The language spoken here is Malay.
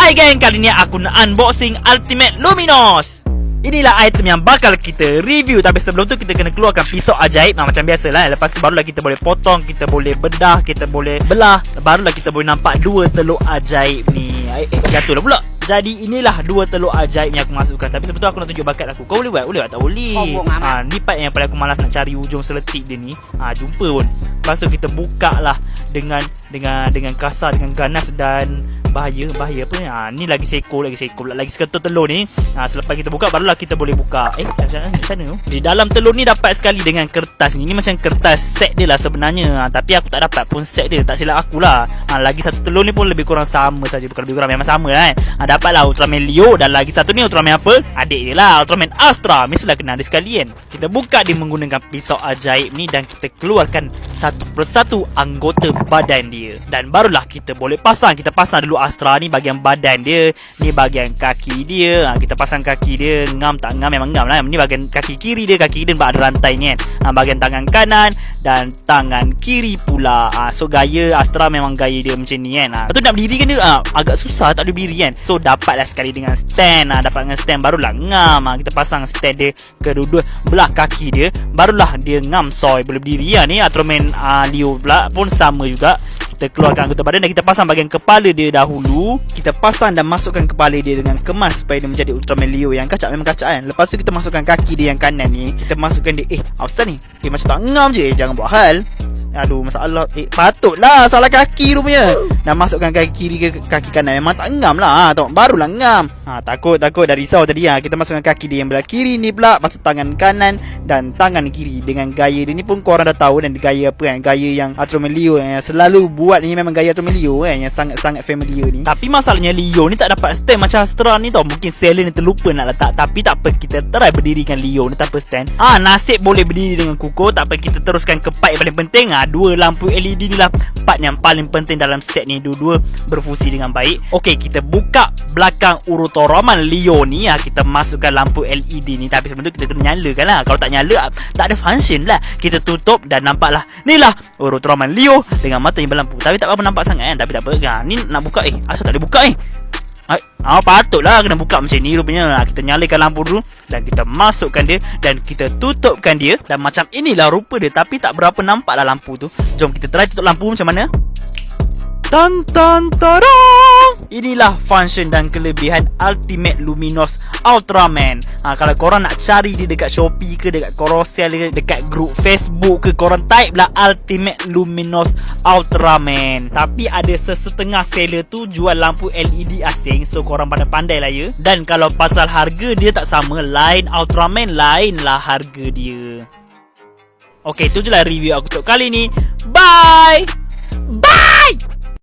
Hai geng, kali ni aku nak unboxing Ultimate Luminos. Inilah item yang bakal kita review. Tapi sebelum tu kita kena keluarkan pisau ajaib. Macam biasalah. Lepas tu barulah kita boleh potong, kita boleh bedah, kita boleh belah. Barulah kita boleh nampak dua telur ajaib ni. Jatuh lah pula. Jadi inilah dua telur ajaib yang aku masukkan. Tapi sebetulnya aku nak tunjuk bakat aku. Kau boleh buat? Boleh tak? Tak boleh. Ni part yang paling aku malas nak cari ujung seletik dia ni. Jumpa pun. Lepas tu kita buka lah dengan kasar, dengan ganas dan bahaya apa ni? Ni lagi seko lagi seketul telur ni. Selepas kita buka barulah kita boleh buka. Macam mana tu? Di dalam telur ni dapat sekali dengan kertas ni. Ni macam kertas set dia lah sebenarnya. Tapi aku tak dapat pun set dia. Tak silap aku lah. Lagi satu telur ni pun lebih kurang sama saja. Bukan lebih kurang, memang sama lah kan. Dapatlah Ultraman Leo. Dan lagi satu ni Ultraman apa? Adik dia lah, Ultraman Astra. Mestilah kena ada sekalian. Kita buka dia menggunakan pisau ajaib ni. Dan kita keluarkan satu persatu anggota badan dia. Dan barulah kita boleh pasang. Kita pasang dulu Astra ni bahagian badan dia. Ni bahagian kaki dia. Kita pasang kaki dia. Ngam tak ngam, memang ngam lah. Ni bahagian kaki kiri dia. Kaki dia ada rantai ni kan. Bahagian tangan kanan dan tangan kiri pula. So gaya Astra memang gaya dia macam ni kan. Lepas tu nak berdiri kan dia agak susah, tak boleh berdiri kan. So dapatlah sekali dengan stand. Dapat dengan stand barulah ngam. Kita pasang stand dia kedua-dua belah kaki dia. Barulah dia ngam soy boleh berdiri lah ni. Ultraman Leo pula pun sama juga. Kita keluarkan anggota badan dan kita pasang bahagian kepala dia dahulu. Kita pasang dan masukkan kepala dia dengan kemas supaya dia menjadi Ultraman Leo yang kacak, memang kacak kan. Lepas tu kita masukkan kaki dia yang kanan ni. Kita masukkan dia. Apa ni? Macam tak ngam je. Jangan buat hal. Aduh, masalah. Patutlah salah kaki rupanya. Dan masukkan kaki kiri ke kaki kanan. Memang tak ngam lah. Tengok barulah ngam. Takut dah risau tadi. Kita masukkan kaki dia yang belah kiri ni pula. Lepas tu tangan kanan dan tangan kiri. Dengan gaya dia ni pun korang dah tahu. Dan gaya apa kan? Gaya yang Ultraman Leo yang selalu buat ni memang gaya Ultraman Leo kan. Yang sangat-sangat familiar ni. Tapi masalahnya Leo ni tak dapat stand macam Astra ni tau. Mungkin seller ni terlupa nak letak. Tapi tak apa, kita try berdirikan Leo ni tanpa stand. Nasib boleh berdiri dengan kukuh. Tak apa, kita teruskan ke part yang paling penting. Dua lampu LED ni lah part yang paling penting dalam set ni. Dua-dua berfungsi dengan baik. Okey, kita buka belakang Ultraman Leo ni. Kita masukkan lampu LED ni. Tapi sebelum tu kita kena nyalakan lah. Kalau tak nyala tak ada function lah. Kita tutup dan nampaklah ni lah Ultraman Leo dengan mata yang berlampu. Tapi tak apa nampak sangat kan. Tapi tak apa. Ni nak buka asal tak boleh buka patutlah kena buka macam ni rupanya. Kita nyalakan lampu dulu dan kita masukkan dia dan kita tutupkan dia. Dan macam inilah rupa dia. Tapi tak berapa nampak lah lampu tu. Jom kita try tutup lampu macam mana. Tan. Inilah function dan kelebihan Ultimate Luminos Ultraman. Kalau korang nak cari dia dekat Shopee ke, dekat Carousel ke, dekat grup Facebook ke, korang type lah Ultimate Luminos Ultraman. Tapi ada sesetengah seller tu jual lampu LED asing. So korang pandai-pandai lah ya. Dan kalau pasal harga, dia tak sama. Lain Ultraman, lain lah harga dia. Okey, tu je lah review aku untuk kali ni. Bye.